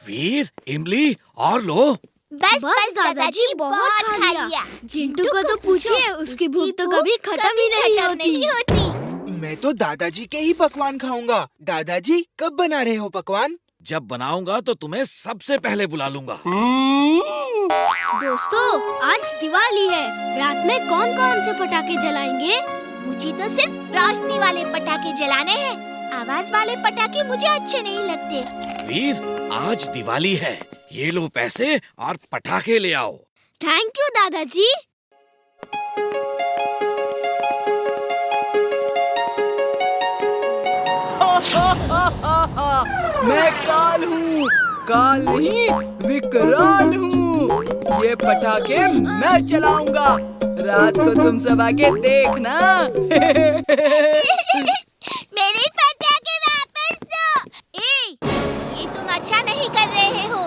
वीर, इमली और लो। बस दादाजी, बहुत खा लिया। चिंटू को तो पूछिए, उसकी भूख तो कभी खत्म ही नहीं होती। मैं तो दादाजी के ही पकवान खाऊंगा। दादाजी कब बना रहे हो पकवान? जब बनाऊंगा तो तुम्हें सबसे पहले बुला लूंगा। दोस्तों, आज दिवाली है। रात में कौन कौन से पटाखे जलाएंगे? मुझे तो सिर्फ रोशनी वाले पटाखे जलाने हैं। आवाज वाले पटाखे मुझे अच्छे नहीं लगते। वीर, आज दिवाली है। ये लो पैसे और पटाखे ले आओ। थैंक यू दादाजी। मैं काल हूँ, काल नहीं विकराल हूँ। ये पटाखे मैं चलाऊंगा। रात को तुम सब आके देखना। मेरे पटाखे वापस दो। ये तुम अच्छा नहीं कर रहे हो।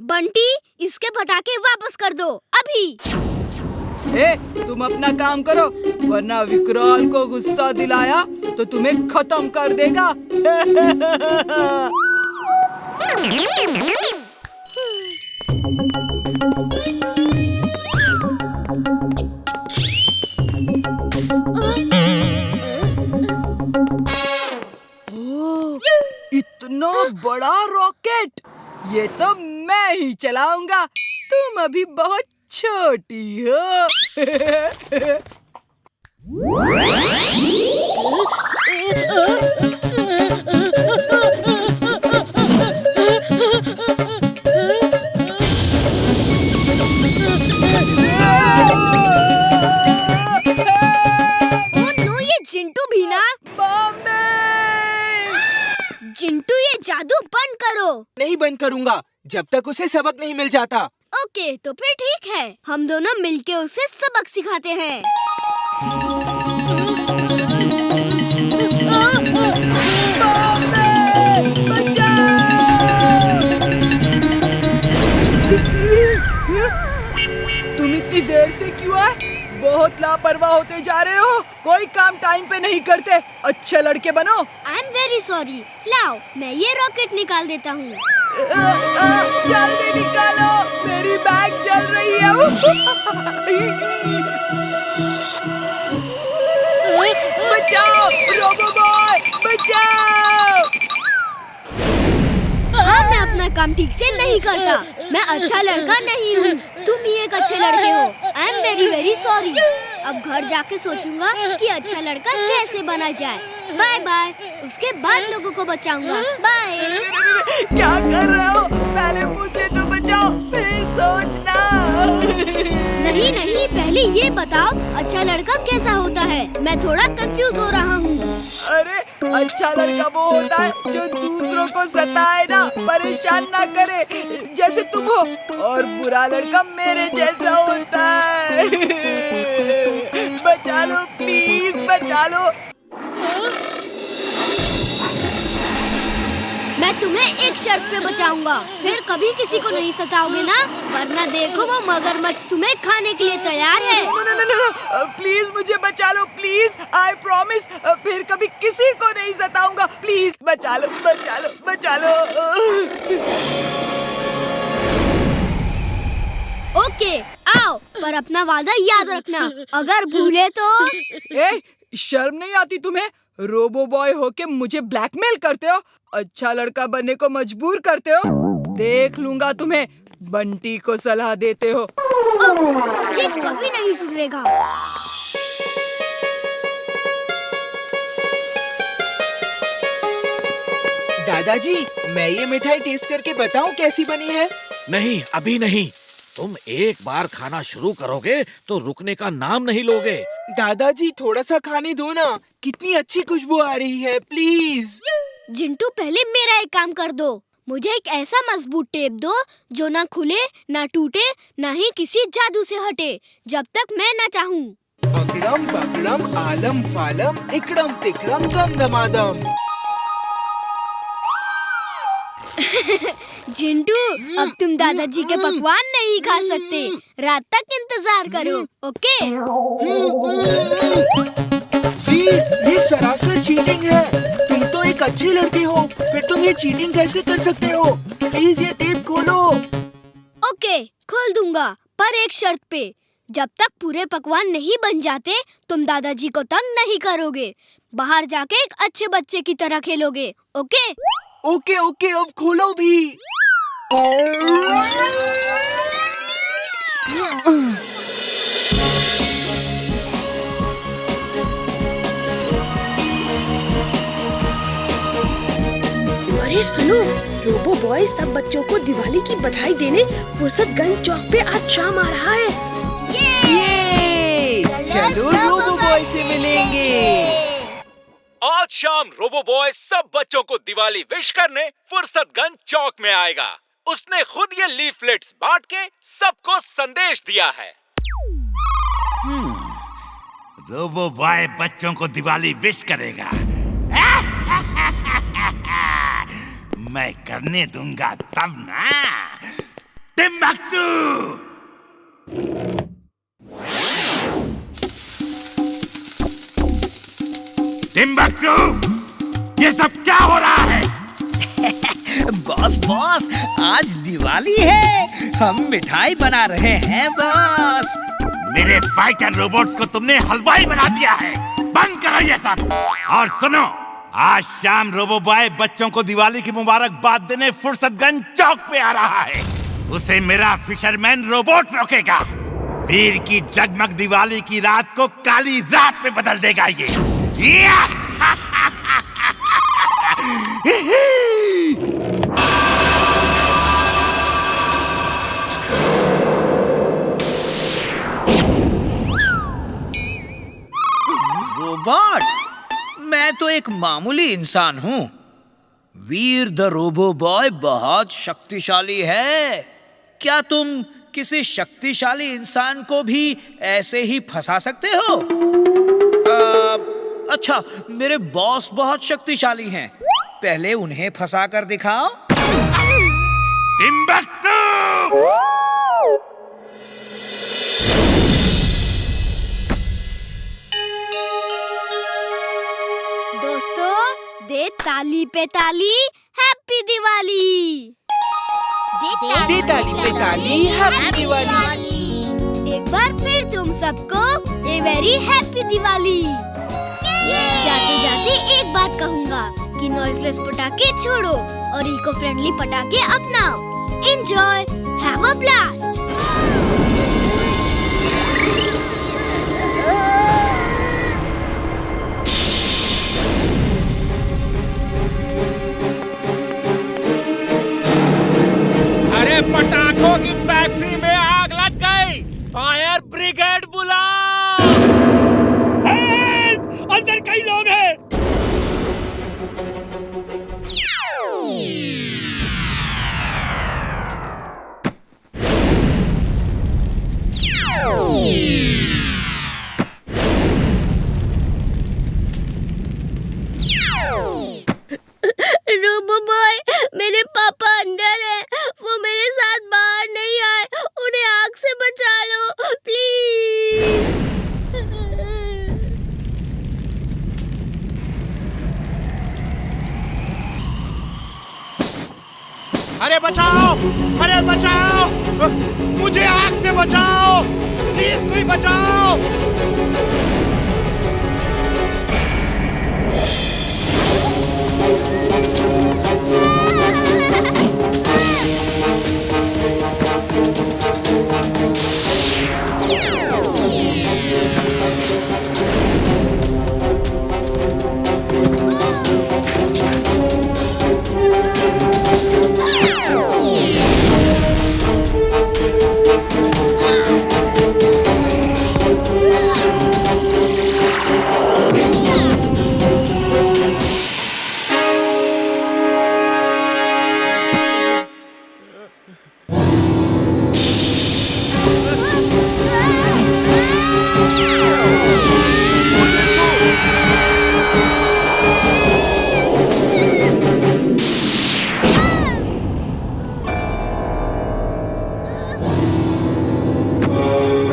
बंटी, इसके पटाखे वापस कर दो अभी। तुम अपना काम करो, वरना विकराल को गुस्सा दिलाया तो तुम्हें खत्म कर देगा। इतना बड़ा रॉकेट, ये तो मैं ही चलाऊंगा। तुम अभी बहुत छोटी हो। ये चिंटू भी ना। चिंटू, ये जादू बंद करो। नहीं बंद करूंगा जब तक उसे सबक नहीं मिल जाता। ओके, तो फिर ठीक है। हम दोनों मिलके उसे सबक सिखाते हैं। तुम इतनी देर से क्यों आए? बहुत लापरवाह होते जा रहे हो। कोई काम टाइम पे नहीं करते। अच्छे लड़के बनो। I am very sorry. लाओ, मैं ये रॉकेट निकाल देता हूँ। जल्दी निकालो, मेरी बैग जल रही है। बचाओ, रोबो बॉय, बचाओ। हाँ, मैं अपना काम ठीक से नहीं करता। मैं अच्छा लड़का नहीं हूँ। तुम ही एक अच्छे लड़के हो। I am very very sorry. अब घर जाके सोचूंगा कि अच्छा लड़का कैसे बना जाए। Bye bye. उसके बाद लोगों को बचाऊंगा। बाय। क्या कर रहे हो? पहले मुझे तो बचाओ, फिर सोचना। नहीं, पहले ये बताओ, अच्छा लड़का कैसा होता है? मैं थोड़ा कंफ्यूज हो रहा हूँ। अरे, अच्छा लड़का वो होता है जो दूसरों को सताए ना, परेशान ना करे, जैसे तुम हो। और बुरा लड़का मेरे जैसा होता है। बचा लो प्लीज, बचा लो। मैं तुम्हें एक शर्त पे बचाऊंगा। फिर कभी किसी को नहीं सताओगे ना? वरना देखो, वो मगरमच्छ तुम्हें खाने के लिए तैयार है। नो, प्लीज मुझे बचा लो, प्लीज। आई प्रॉमिस, फिर कभी किसी को नहीं सताऊंगा। प्लीज बचा लो, बचा लो, बचा लो। ओके, आओ, पर अपना वादा याद रखना। अगर भूले तो। शर्म नहीं आती तुम्हें? रोबो बॉय होके मुझे ब्लैकमेल करते हो, अच्छा लड़का बनने को मजबूर करते हो। देख लूंगा तुम्हें। बंटी को सलाह देते हो। ये कभी नहीं सुधरेगा। दादाजी, मैं ये मिठाई टेस्ट करके बताऊं कैसी बनी है? नहीं, अभी नहीं। तुम एक बार खाना शुरू करोगे तो रुकने का नाम नहीं लोगे। दादाजी, थोड़ा सा खाने दो ना। कितनी अच्छी खुशबू आ रही है, प्लीज। जिंटू, पहले मेरा एक काम कर दो। मुझे एक ऐसा मजबूत टेप दो जो ना खुले, ना टूटे, ना ही किसी जादू से हटे, जब तक मैं ना चाहूँ। अकड़म बकड़म आलम फालम इकड़म तिकड़म दम दमादम। जिंटू, अब तुम दादाजी के पकवान नहीं खा सकते। रात तक इंतजार करो, ओके? सरासर चीटिंग है। तुम तो एक अच्छे लड़के हो, फिर तुम ये चीटिंग कैसे कर सकते हो? प्लीज ये टेप खोलो। ओके, खोल दूंगा, पर एक शर्त पे। जब तक पूरे पकवान नहीं बन जाते, तुम दादाजी को तंग नहीं करोगे। बाहर जाके एक अच्छे बच्चे की तरह खेलोगे, ओके? ओके ओके, अब खोलो भी। अरे सुनो, रोबो बॉय सब बच्चों को दिवाली की बधाई देने फुर्सतगंज चौक पे आज शाम आ रहा है। ये चलो रोबो बॉय से मिलेंगे। आज शाम रोबो बॉय सब बच्चों को दिवाली विश करने फुर्सतगंज चौक में आएगा। उसने खुद ये लीफलेट्स बांट के सबको संदेश दिया है। रोबो बॉय बच्चों को दिवाली विश करेगा। मैं करने दूंगा तब ना। टिम्बक्टू! टिम्बक्टू! ये सब क्या हो रहा है? बॉस आज दिवाली है, हम मिठाई बना रहे हैं बॉस। मेरे फाइटर रोबोट्स को तुमने हलवाई बना दिया है। बंद करो ये सब। और सुनो, आज शाम रोबो बॉय बच्चों को दिवाली की मुबारकबाद देने फुर्सतगंज चौक पे आ रहा है। उसे मेरा फिशरमैन रोबोट रोकेगा। वीर की जगमग दिवाली की रात को काली रात में बदल देगा ये। रोबोट, मैं तो एक मामूली इंसान हूँ। वीर द रोबो बॉय बहुत शक्तिशाली है। क्या तुम किसी शक्तिशाली इंसान को भी ऐसे ही फंसा सकते हो? अच्छा, मेरे बॉस बहुत शक्तिशाली हैं। पहले उन्हें फंसा कर दिखाओ। टिम्बक्टू! दे ताली पे ताली, हैप्पी दिवाली। दे ताली पे ताली, हैप्पी दिवाली। एक बार फिर तुम सबको ए वेरी हैप्पी दिवाली। जाते जाते एक बात कहूँगा कि नॉइसलेस पटाखे छोड़ो और इको फ्रेंडली पटाखे अपनाओ। Enjoy, have a blast. पटाखों की फैक्ट्री में आग लग गई। फायर ब्रिगेड बुलाओ। हेल्प! अंदर कई लोग हैं। रोबो बॉय, मेरे पापा अंदर है। वो मेरे साथ बाहर नहीं आए। उन्हें आग से बचा लो प्लीज। अरे बचाओ! अरे बचाओ! मुझे आग से बचाओ! प्लीज कोई बचाओ!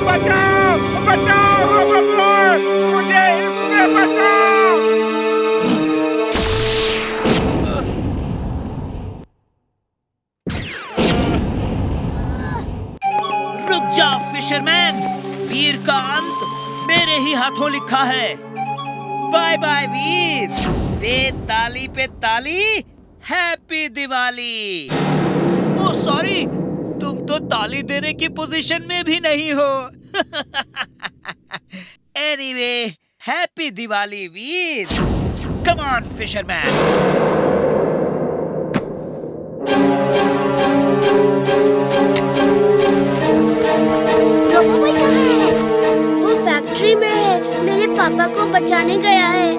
बचाओ! बचाओ रोबो बॉय! मुझे इससे बचाओ! फिशरमैन, वीर का अंत मेरे ही हाथों लिखा है। बाय बाय वीर, दे ताली पे ताली, हैप्पी दिवाली। ओ सॉरी, तुम तो ताली देने की पोजीशन में भी नहीं हो। Anyway, happy Diwali Veer. Come on fisherman. Robo boy कहाँ है? वो फैक्ट्री में है, मेरे पापा को बचाने गया है।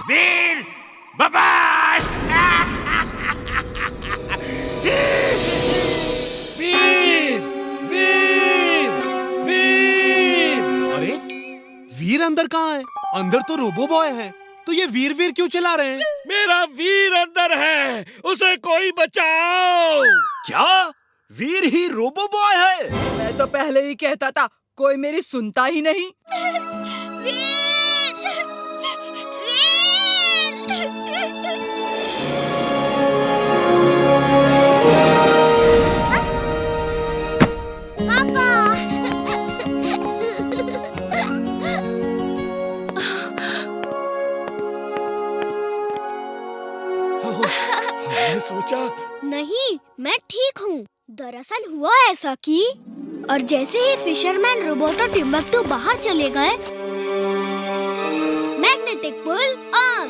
वीर, बाय। वीर, वीर, वीर। अरे, वीर अंदर कहाँ है? अंदर तो रोबो बॉय है, तो ये वीर वीर क्यों चिल्ला रहे हैं? मेरा वीर अंदर है, उसे कोई बचाओ। क्या वीर ही रोबो बॉय है? मैं तो पहले ही कहता था, कोई मेरी सुनता ही नहीं। मैंने सोचा नहीं, मैं ठीक हूँ। दरअसल हुआ ऐसा कि और जैसे ही फिशरमैन, रोबोट और टिम्बक्टू बाहर चले गए, magnetic pull on.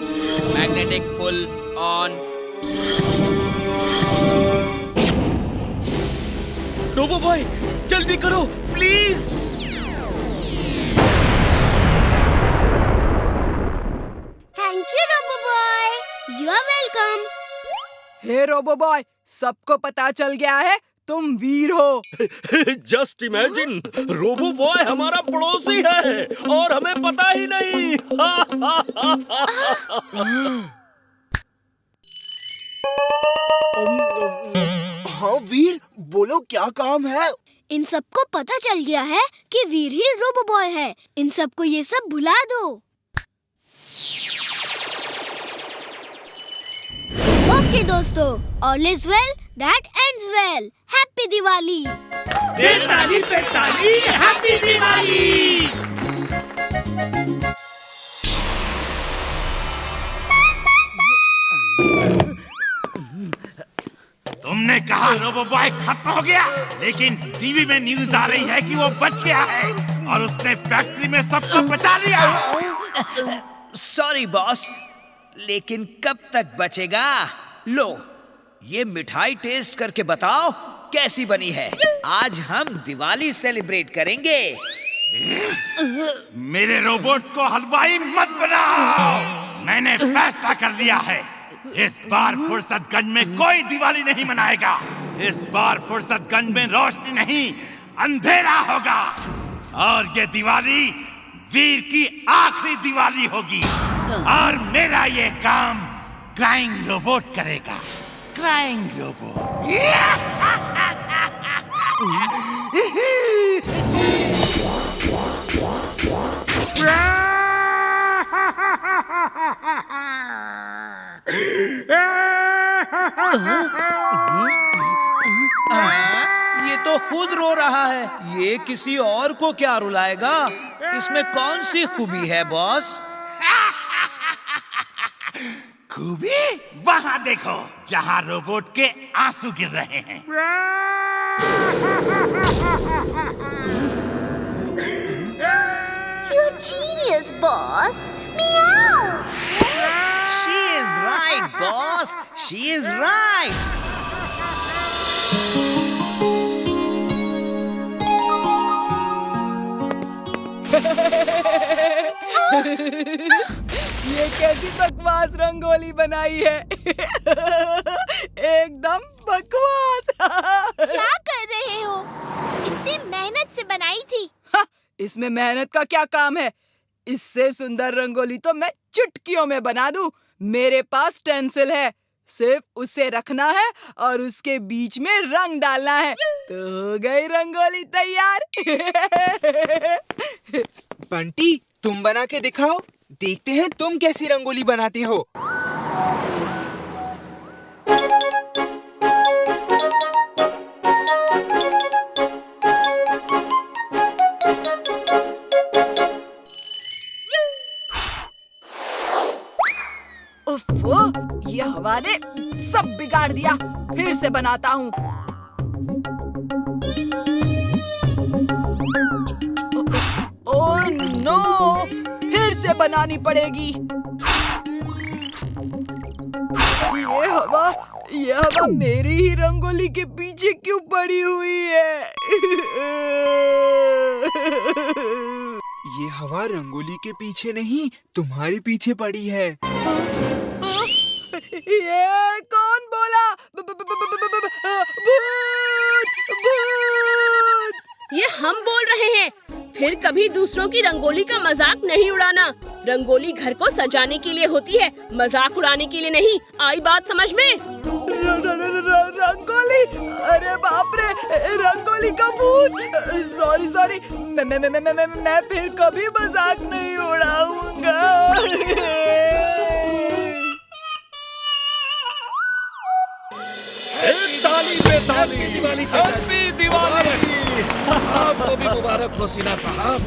Magnetic pull on. Robo boy, जल्दी करो please. Thank you robo boy. You are welcome. Hey robo boy, सबको पता चल गया है तुम वीर हो। जस्ट इमेजिन, रोबो बॉय हमारा पड़ोसी है और हमें पता ही नहीं। हाँ वीर, बोलो क्या काम है? इन सबको पता चल गया है कि वीर ही रोबो बॉय है। इन सबको ये सब भुला दो। ओके दोस्तों, all is well that ends well. Happy Diwali. ताली पे ताली, हैप्पी दिवाली। तुमने कहा रोबो बॉय खत्म हो गया, लेकिन टीवी में न्यूज आ रही है कि वो बच गया है और उसने फैक्ट्री में सबको बचा लिया। सॉरी बॉस, लेकिन कब तक बचेगा? लो, ये मिठाई टेस्ट करके बताओ कैसी बनी है। आज हम दिवाली सेलिब्रेट करेंगे। मेरे रोबोट्स को हलवाई मत बनाओ। मैंने फैसला कर लिया है, इस बार फुर्सतगंज में कोई दिवाली नहीं मनाएगा। इस बार फुर्सतगंज में रोशनी नहीं, अंधेरा होगा। और ये दिवाली वीर की आखिरी दिवाली होगी और मेरा ये काम क्राइंग रोबोट करेगा। Crying robot. ये तो खुद रो रहा है, ये किसी और को क्या रुलाएगा? इसमें कौन सी खूबी है बॉस? खूबी वहां देखो, जहां रोबोट के आंसू गिर रहे हैं। You're genius, boss. Meow. She is right, boss. She is right. ये कैसी बकवास रंगोली बनाई है। एकदम बकवास। क्या कर रहे हो? इतनी मेहनत से बनाई थी। इसमें मेहनत का क्या काम है? इससे सुंदर रंगोली तो मैं चुटकियों में बना दूं। मेरे पास स्टेंसिल है, सिर्फ उसे रखना है और उसके बीच में रंग डालना है, तो हो गई रंगोली तैयार। बंटी, तुम बना के दिखाओ, देखते हैं तुम कैसी रंगोली बनाते हो। उफ़्फ़ो, ये हवा ने सब बिगाड़ दिया। फिर से बनाता हूँ। ओह नो, फिर से बनानी पड़ेगी। ये हवा मेरी ही रंगोली के पीछे क्यों पड़ी हुई है? ये हवा रंगोली के पीछे नहीं, तुम्हारे पीछे पड़ी है। ये कौन बोला? भूत! ये हम बोल रहे हैं। फिर कभी दूसरों की रंगोली का मजाक नहीं उड़ाना। रंगोली घर को सजाने के लिए होती है, मजाक उड़ाने के लिए नहीं। आई बात समझ में? रंगोली? अरे बाप रे, रंगोली का भूत! सॉरी, मैं फिर कभी मजाक नहीं उड़ाऊंगा। ताली पे ताली। हैप्पी दिवाली। आपको भी मुबारक हो सीना साहब।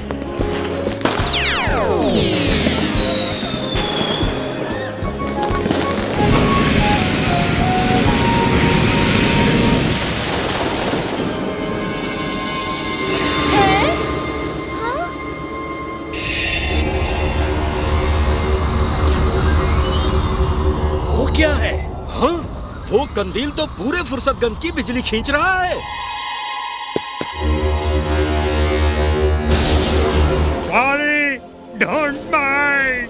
वो क्या है? हाँ, वो कंदील तो पूरे फुर्सतगंज की बिजली खींच रहा है। Sorry, don't mind.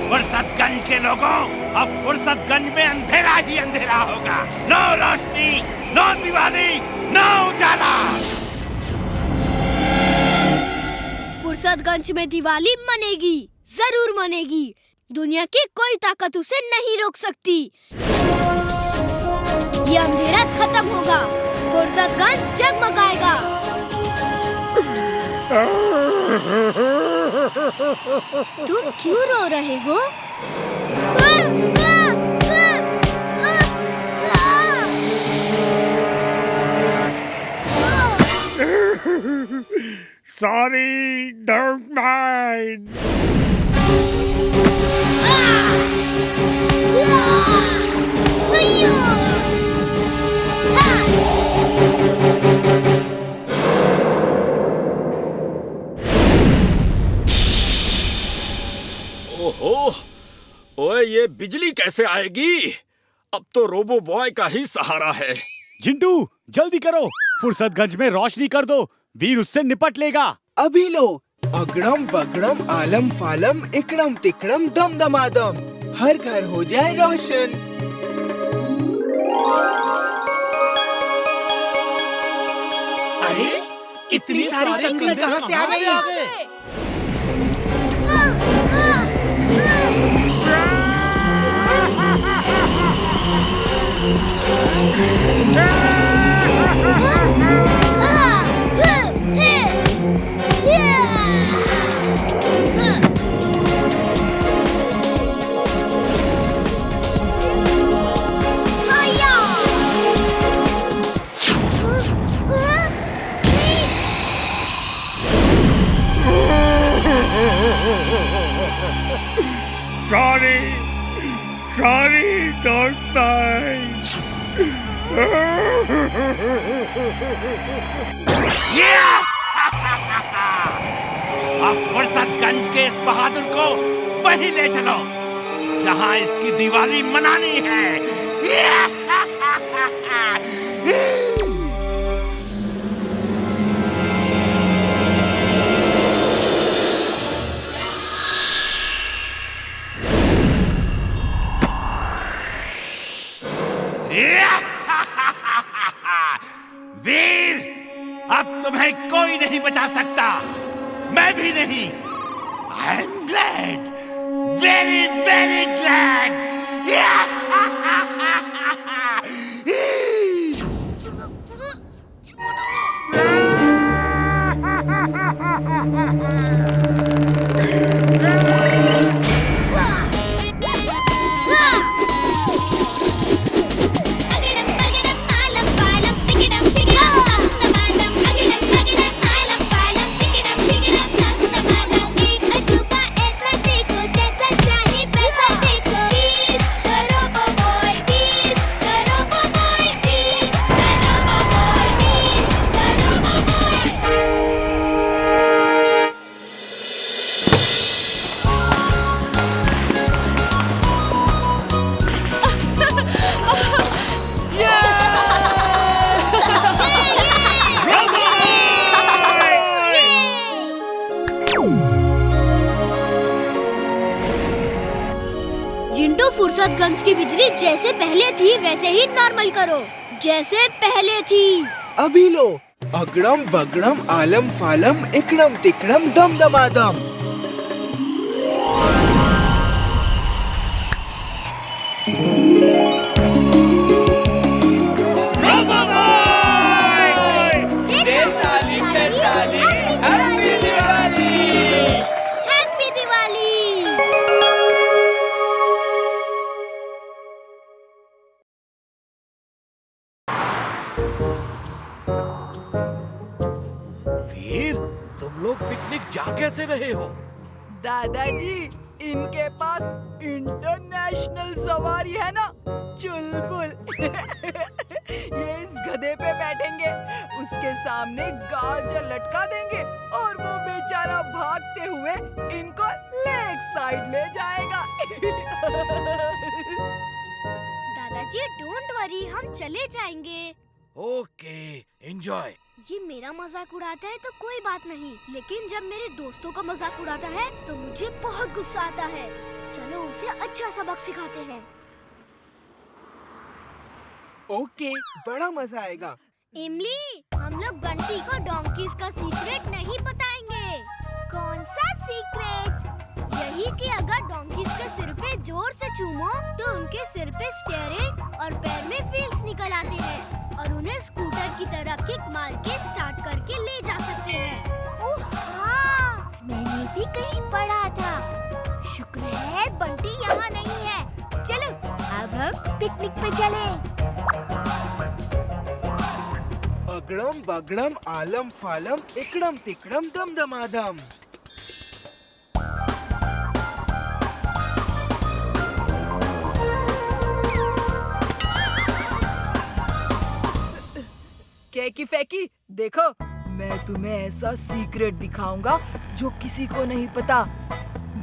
फुर्सतगंज के लोगों, अब फुर्सतगंज में अंधेरा ही अंधेरा होगा। नो रोशनी, नो दिवाली, नो उजाला। फुर्सतगंज में दिवाली मनेगी, जरूर मनेगी। दुनिया की कोई ताकत उसे नहीं रोक सकती। ये अंधेरा खत्म होगा, फुर्सतगंज जगमगाएगा। तुम क्यों रो रहे हो? Sorry, don't mind. ओहो, ओए ये बिजली कैसे आएगी? अब तो रोबो बॉय का ही सहारा है। जिंटू, जल्दी करो, फुर्सतगंज में रोशनी कर दो, वीर उससे निपट लेगा। अभी लो। अगड़म बगड़म आलम फालम इकड़म तिकड़म दम दमादम, हर घर हो जाए रोशन। अरे, इतनी सारी कंदील कहाँ से आ गई? Sorry, don't mind. अब फुर्सतगंज के इस बहादुर को वहीं ले चलो जहां इसकी दिवाली मनानी है। वीर, अब तुम्हें कोई नहीं बचा सकता, मैं भी नहीं। I am glad, very very glad. Jintu, Fursatganj की बिजली जैसे पहले थी वैसे ही नॉर्मल करो, जैसे पहले थी। अभी लो। अगड़म बगड़म आलम फालम इकड़म तिकड़म दम दमादम। हैप्पी दिवाली। वीर, तुम लोग पिकनिक जा कैसे रहे हो? दादाजी, इनके पास इंटरनेशनल सवारी है ना, चुलबुल। ये इस गधे पे बैठेंगे, उसके सामने गाजर लटका देंगे और वो बेचारा भागते हुए इनको लेक साइड ले जाएगा। दादाजी डोंट वरी, हम चले जाएंगे। Okay, enjoy. ये मेरा मजाक उड़ाता है तो कोई बात नहीं, लेकिन जब मेरे दोस्तों का मजाक उड़ाता है तो मुझे बहुत गुस्सा आता है। चलो उसे अच्छा सबक सिखाते हैं। ओके, बड़ा मजा आएगा। इमली, हम लोग बंटी को डोंकीज का सीक्रेट नहीं बताएंगे। कौन सा सीक्रेट? यही कि अगर डोंकीज के सिर पे जोर से चूमो तो उनके सिर पे स्टीयरिंग और पैर में व्हील्स निकल आते हैं और उन्हें स्कूटर की तरह किक मार के स्टार्ट करके ले जा सकते हैं। ओह हाँ, मैंने भी कहीं पढ़ा था। शुक्र है बंटी यहाँ नहीं है। चलो अब हम पिकनिक पे चलें। अगड़म बगड़म आलम फालम इकड़म तिकड़म दम दमादम। केकी फेकी, देखो मैं तुम्हें ऐसा सीक्रेट दिखाऊंगा जो किसी को नहीं पता।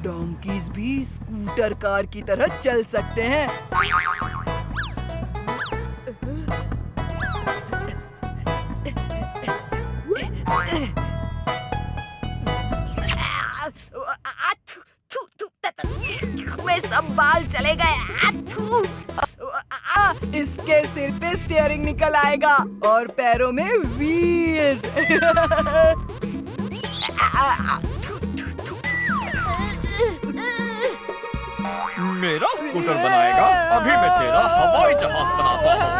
डोंकीज भी स्कूटर कार की तरह चल सकते हैं। में सब बाल चले गए। इसके सिर पे स्टीयरिंग निकल आएगा और पैरों में व्हील्स। मेरा स्कूटर बनाएगा? अभी मैं तेरा हवाई जहाज बनाता हूँ।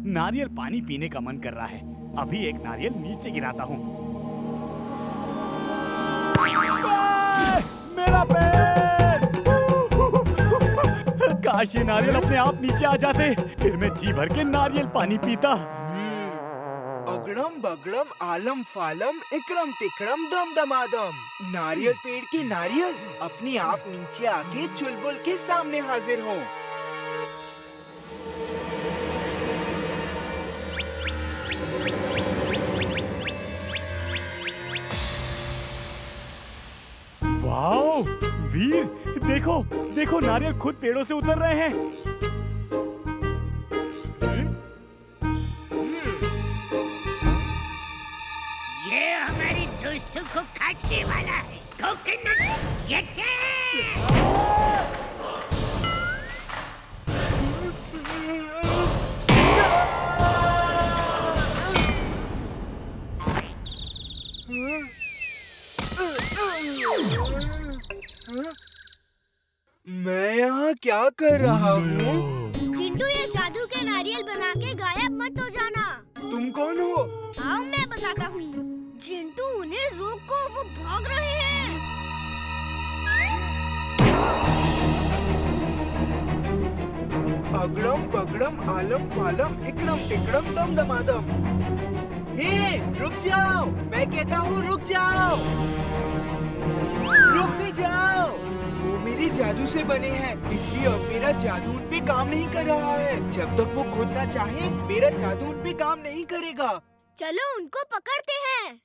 नारियल पानी पीने का मन कर रहा है। अभी एक नारियल नीचे गिराता हूँ। मेरा पैर! काश ये नारियल अपने आप नीचे आ जाते, फिर मैं जी भर के नारियल पानी पीता। अगड़म बगड़म आलम फालम इकड़म तिकड़म दम दमादम। नारियल पेड़ के नारियल अपने आप नीचे आके चुलबुल के सामने हाजिर हो। वाओ वीर, देखो देखो नारियल खुद पेड़ों से उतर रहे हैं। ये हमारी दोस्तों को काटने वाला है। कोकोनट ये मैं यहाँ क्या कर रहा हूँ? चिंटू, ये जादू के नारियल बना के गायब मत हो जाना। तुम कौन हो? आओ मैं बताता हूँ। चिंटू, उन्हें रोको, वो भाग रहे हैं। अगड़म बगड़म आलम फालम इकड़म टिकड़म दम दमादम। हे, रुक जाओ! मैं कहता हूँ रुक जाओ! रुक भी जाओ! वो मेरे जादू से बने हैं, इसलिए अब मेरा जादू उन पे काम नहीं कर रहा है। जब तक वो खुद ना चाहे, मेरा जादू उन पे काम नहीं करेगा। चलो उनको पकड़ते हैं।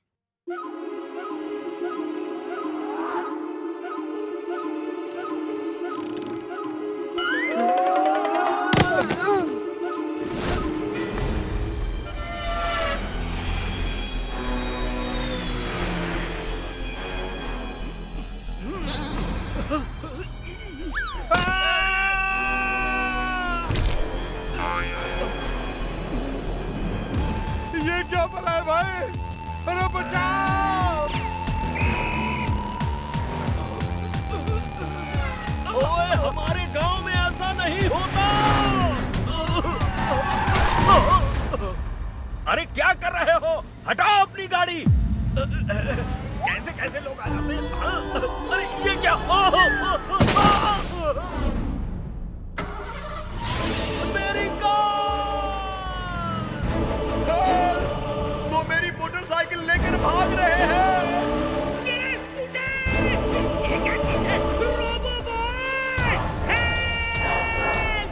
ये क्या भला है भाई? अरे बचाओ! ओए, हमारे गांव में ऐसा नहीं होता। अरे क्या कर रहे हो? हटाओ अपनी गाड़ी। कैसे कैसे लोग आ जाते हैं? अरे ये क्या? मेरी कार! वो मेरी मोटरसाइकिल लेकर भाग रहे हैं। मेरा स्कूटर! ये क्या चीज़ है? Robo boy! हेल्प!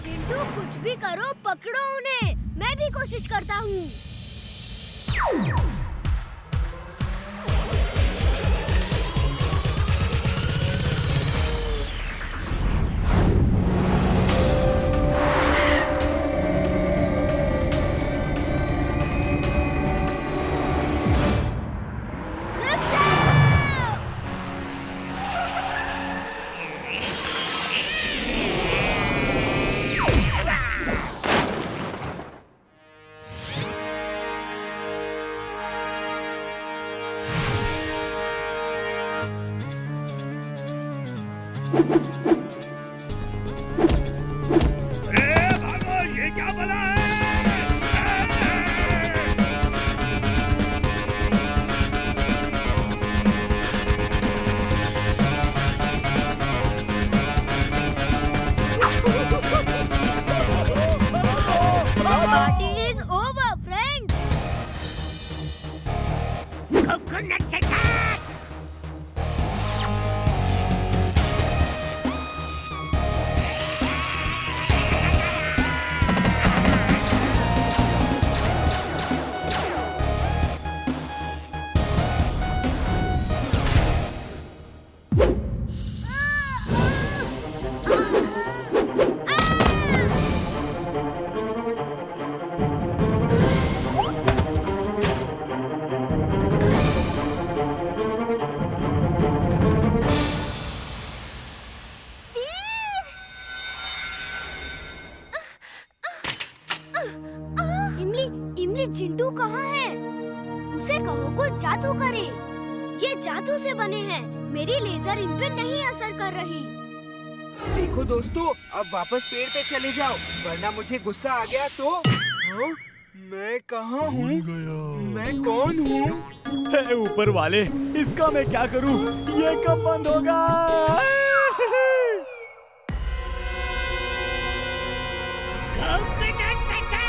चिंटू, कुछ भी करो, पकड़ो उन्हें। मैं भी कोशिश करता हूँ। कोकोनट से काट! इमली, चिंटू कहाँ है? उसे कहो को जादू करे। ये जादू से बने हैं। मेरी लेजर इन पे नहीं असर कर रही। देखो दोस्तों, अब वापस पेड़ पे चले जाओ, वरना मुझे गुस्सा आ गया तो। हाँ? मैं कहाँ हूँ? मैं कौन हूँ? ऊपर वाले, इसका मैं क्या करूँ? ये कब बंद होगा? कोकोनट से काट!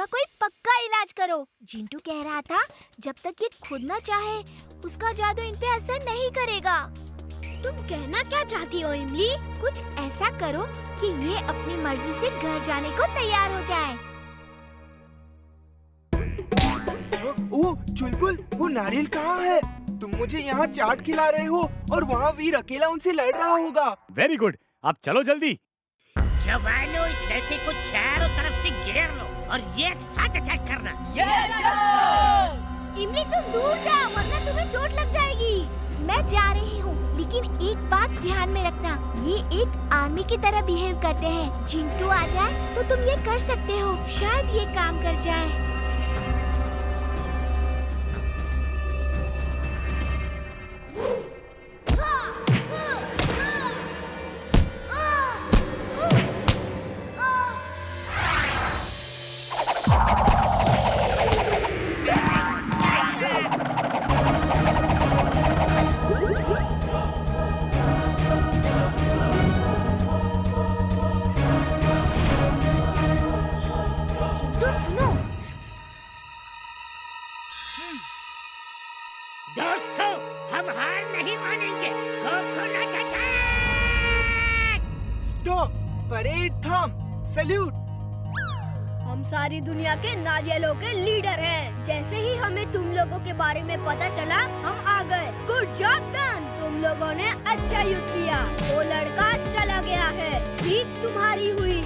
इसका कोई पक्का इलाज करो। जिंटू कह रहा था जब तक ये खुद न चाहे उसका जादू इन पे असर नहीं करेगा। तुम कहना क्या चाहती हो इमली? कुछ ऐसा करो कि ये अपनी मर्जी से घर जाने को तैयार हो जाए। ओ चुलबुल, वो नारियल कहाँ है? तुम मुझे यहाँ चाट खिला रहे हो और वहाँ वीर अकेला उनसे लड़ रहा होगा। वेरी गुड, अब चलो जल्दी। जवानों, इस लड़के को चारों तरफ से घेर लो और एक साथ अटैक करना। इमली तुम दूर जाओ वरना तुम्हें चोट लग जाएगी। मैं जा रही हूँ, लेकिन एक बात ध्यान में रखना, ये एक आर्मी की तरह बिहेव करते हैं। जिंटू आ जाए तो तुम ये कर सकते हो, शायद ये काम कर जाए। दोस्तों, हम हार नहीं मानेंगे। Coconut attack! स्टॉप, परेड थम, सैल्यूट। हम सारी दुनिया के नारियलों के लीडर हैं। जैसे ही हमें तुम लोगों के बारे में पता चला हम आ गए। गुड जॉब डन, तुम लोगों ने अच्छा युद्ध किया। वो लड़का चला गया है, जीत तुम्हारी हुई।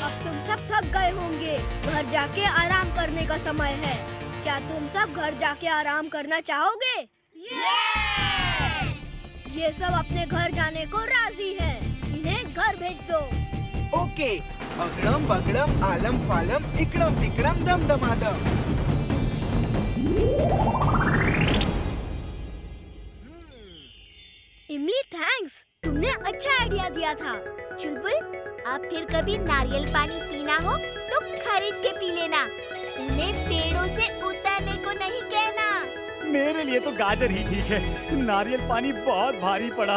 अब तुम सब थक गए होंगे, घर जाके आराम करने का समय है। क्या तुम सब घर जाके आराम करना चाहोगे? ये सब अपने घर जाने को राजी हैं। इन्हें घर भेज दो। ओके, अगड़म बगड़म आलम फालम इकड़म तिकड़म दम दमादम। इमली थैंक्स, तुमने अच्छा आइडिया दिया था। चुलबुल, अब फिर कभी नारियल पानी पीना हो तो खरीद के पी लेना। उन्हें पेड़ों से उतरने को नहीं कहना। मेरे लिए तो गाजर ही ठीक है, नारियल पानी बहुत भारी पड़ा।